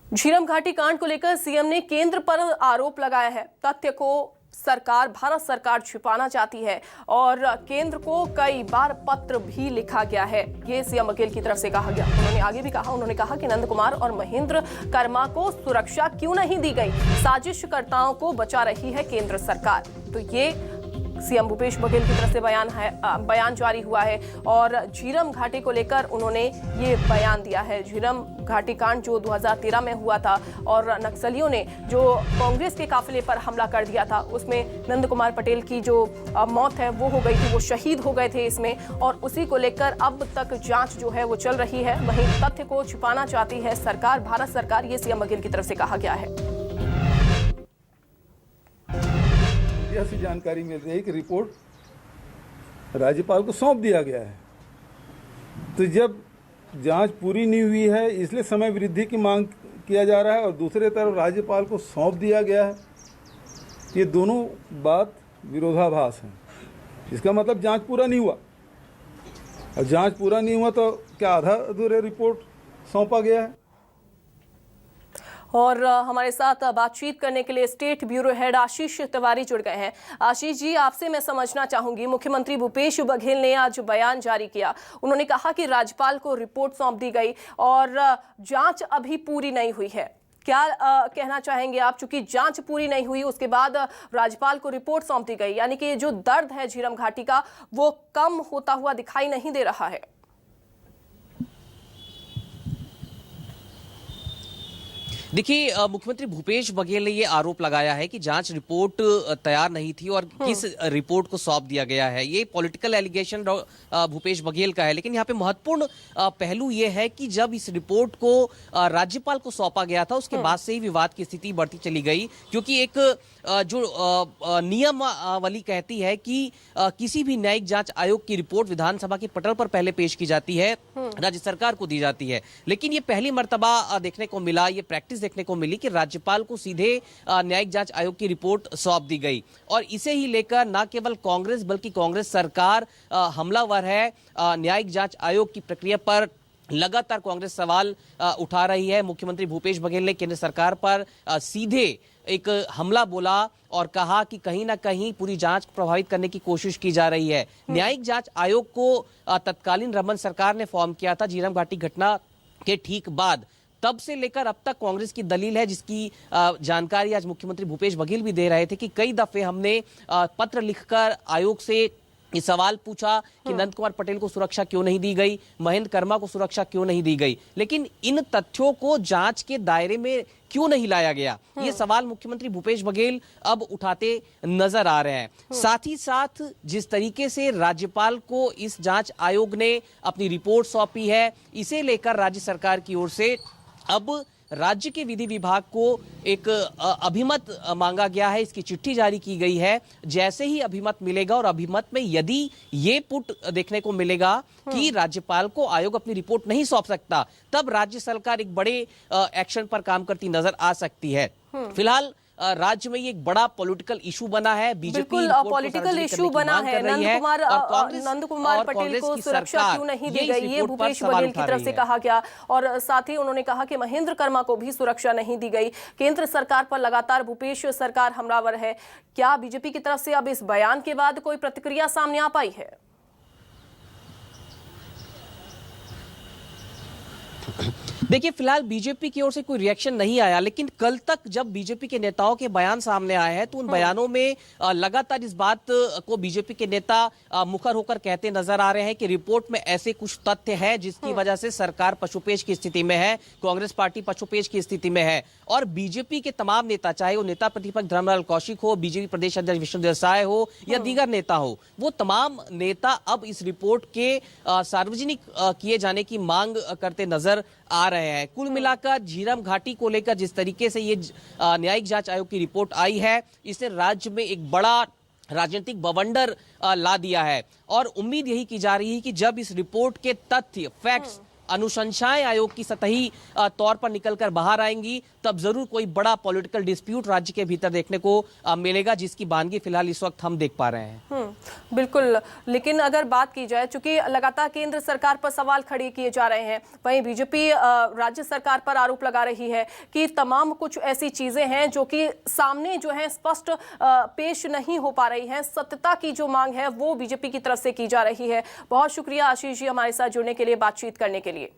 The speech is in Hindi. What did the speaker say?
झीरम घाटी कांड को लेकर सीएम ने केंद्र पर आरोप लगाया है। तथ्य को भारत सरकार छिपाना चाहती है और केंद्र को कई बार पत्र भी लिखा गया है, ये सीएम बघेल की तरफ से कहा गया। उन्होंने आगे भी कहा कि नंद कुमार और महेंद्र कर्मा को सुरक्षा क्यों नहीं दी गई, साजिशकर्ताओं को बचा रही है केंद्र सरकार। तो ये सीएम भूपेश बघेल की तरफ से बयान जारी हुआ है और झीरम घाटी को लेकर उन्होंने ये बयान दिया है। झीरम घाटी कांड जो 2013 में हुआ था और नक्सलियों ने जो कांग्रेस के काफिले पर हमला कर दिया था, उसमें नंद कुमार पटेल की जो मौत है वो हो गई थी, वो शहीद हो गए थे इसमें, और उसी को लेकर अब तक जांच जो है वो चल रही है। वहीं तथ्य को छिपाना चाहती है सरकार, भारत सरकार, ये सीएम बघेल की तरफ से कहा गया है। ऐसी जानकारी मिल रही है कि रिपोर्ट राज्यपाल को सौंप दिया गया है। तो जब जांच पूरी नहीं हुई है इसलिए समय वृद्धि की मांग किया जा रहा है और दूसरे तरफ राज्यपाल को सौंप दिया गया है, ये दोनों बात विरोधाभास है। इसका मतलब जांच पूरा नहीं हुआ, और जांच पूरा नहीं हुआ तो क्या आधा अधूरे रिपोर्ट सौंपा गया है। और हमारे साथ बातचीत करने के लिए स्टेट ब्यूरो हेड आशीष तिवारी जुड़ गए हैं। आशीष जी, आपसे मैं समझना चाहूंगी, मुख्यमंत्री भूपेश बघेल ने आज बयान जारी किया। उन्होंने कहा कि राज्यपाल को रिपोर्ट सौंप दी गई और जांच अभी पूरी नहीं हुई है। क्या कहना चाहेंगे आप? चूंकि जांच पूरी नहीं हुई, उसके बाद राज्यपाल को रिपोर्ट सौंप दी गई, यानी कि जो दर्द है झीरम घाटी का वो कम होता हुआ दिखाई नहीं दे रहा है। देखिए, मुख्यमंत्री भूपेश बघेल ने ये आरोप लगाया है कि जांच रिपोर्ट तैयार नहीं थी और किस रिपोर्ट को सौंप दिया गया है। ये पॉलिटिकल एलिगेशन भूपेश बघेल का है, लेकिन यहाँ पे महत्वपूर्ण पहलू ये है कि जब इस रिपोर्ट को राज्यपाल को सौंपा गया था उसके बाद से ही विवाद की स्थिति बढ़ती चली गई, क्योंकि एक जो नियमावली कहती है कि किसी भी न्यायिक जांच आयोग की रिपोर्ट विधानसभा के पटल पर पहले पेश की जाती है, राज्य सरकार को दी जाती है। लेकिन ये पहली मर्तबा देखने को मिला, ये प्रैक्टिस देखने को मिली कि राज्यपाल को सीधे न्यायिक जांच आयोग की रिपोर्ट सौंप दी गई, और इसे ही लेकर न केवल कांग्रेस बल्कि कांग्रेस सरकार हमलावर है। न्यायिक जांच आयोग की प्रक्रिया पर लगातार कांग्रेस सवाल उठा रही है। मुख्यमंत्री भूपेश बघेल ने केंद्र सरकार पर सीधे एक हमला बोला और कहा कि कहीं ना कहीं पूरी जांच को प्रभावित करने की कोशिश की जा रही है। न्यायिक जांच आयोग को तत्कालीन रमन सरकार ने फॉर्म किया था झीरम घाटी घटना के ठीक बाद। तब से लेकर अब तक कांग्रेस की दलील है, जिसकी जानकारी आज मुख्यमंत्री भूपेश बघेल भी दे रहे थे, कि कई दफे हमने पत्र लिखकर आयोग से ये सवाल पूछा कि नंद कुमार पटेल को सुरक्षा क्यों नहीं दी गई, महेंद्र कर्मा को सुरक्षा क्यों नहीं दी गई, लेकिन इन तथ्यों को जांच के दायरे में क्यों नहीं लाया गया। ये सवाल मुख्यमंत्री भूपेश बघेल अब उठाते नजर आ रहे हैं। साथ ही साथ जिस तरीके से राज्यपाल को इस जांच आयोग ने अपनी रिपोर्ट सौंपी है, इसे लेकर राज्य सरकार की ओर से अब राज्य के विधि विभाग को एक अभिमत मांगा गया है, इसकी चिट्ठी जारी की गई है। जैसे ही अभिमत मिलेगा और अभिमत में यदि ये पुट देखने को मिलेगा कि राज्यपाल को आयोग अपनी रिपोर्ट नहीं सौंप सकता, तब राज्य सरकार एक बड़े एक्शन पर काम करती नजर आ सकती है। फिलहाल राज्य में ये एक बड़ा पॉलिटिकल इशू बना है। बीजेपी पॉलिटिकल इशू बना है। नंद कुमार पटेल को सुरक्षा क्यों नहीं दी गई, ये भूपेश बघेल की तरफ से कहा गया, और साथ ही उन्होंने कहा कि महेंद्र कर्मा को भी सुरक्षा नहीं दी गई। केंद्र सरकार पर लगातार भूपेश सरकार हमलावर है। क्या बीजेपी की तरफ से अब इस बयान के बाद कोई प्रतिक्रिया सामने आ पाई है? देखिए, फिलहाल बीजेपी की ओर से कोई रिएक्शन नहीं आया, लेकिन कल तक जब बीजेपी के नेताओं के बयान सामने आए हैं तो उन बयानों में लगातार इस बात को बीजेपी के नेता मुखर होकर कहते नजर आ रहे हैं कि रिपोर्ट में ऐसे कुछ तथ्य हैं जिसकी वजह से सरकार पशुपेश की स्थिति में है, कांग्रेस पार्टी पशुपेश की स्थिति में है। और बीजेपी के तमाम नेता, चाहे वो नेता प्रतिपक्ष धर्मलाल कौशिक हो, बीजेपी प्रदेश अध्यक्ष विष्णुदेव साय हो या दीगर नेता हो, वो तमाम नेता अब इस रिपोर्ट के सार्वजनिक किए जाने की मांग करते नजर आ रहे हैं। कुल मिलाकर झीरम घाटी को लेकर जिस तरीके से ये न्यायिक जांच आयोग की रिपोर्ट आई है, इसने राज्य में एक बड़ा राजनीतिक बवंडर ला दिया है, और उम्मीद यही की जा रही है कि जब इस रिपोर्ट के तथ्य, फैक्ट्स अनुशंसाएं आयोग की सतही तौर पर निकलकर बाहर आएंगी, तब जरूर कोई बड़ा पॉलिटिकल डिस्प्यूट राज्य के भीतर देखने को मिलेगा, जिसकी बानगी फिलहाल इस वक्त हम देख पा रहे हैं। बिल्कुल, लेकिन अगर बात की जाए, चूंकि लगातार केंद्र सरकार पर सवाल खड़े किए जा रहे हैं, वहीं बीजेपी राज्य सरकार पर आरोप लगा रही है कि तमाम कुछ ऐसी चीजें हैं जो कि सामने जो है स्पष्ट पेश नहीं हो पा रही हैं। सत्यता की जो मांग है वो बीजेपी की तरफ से की जा रही है। बहुत शुक्रिया आशीष जी हमारे साथ जुड़ने के लिए, बातचीत करने के लिए।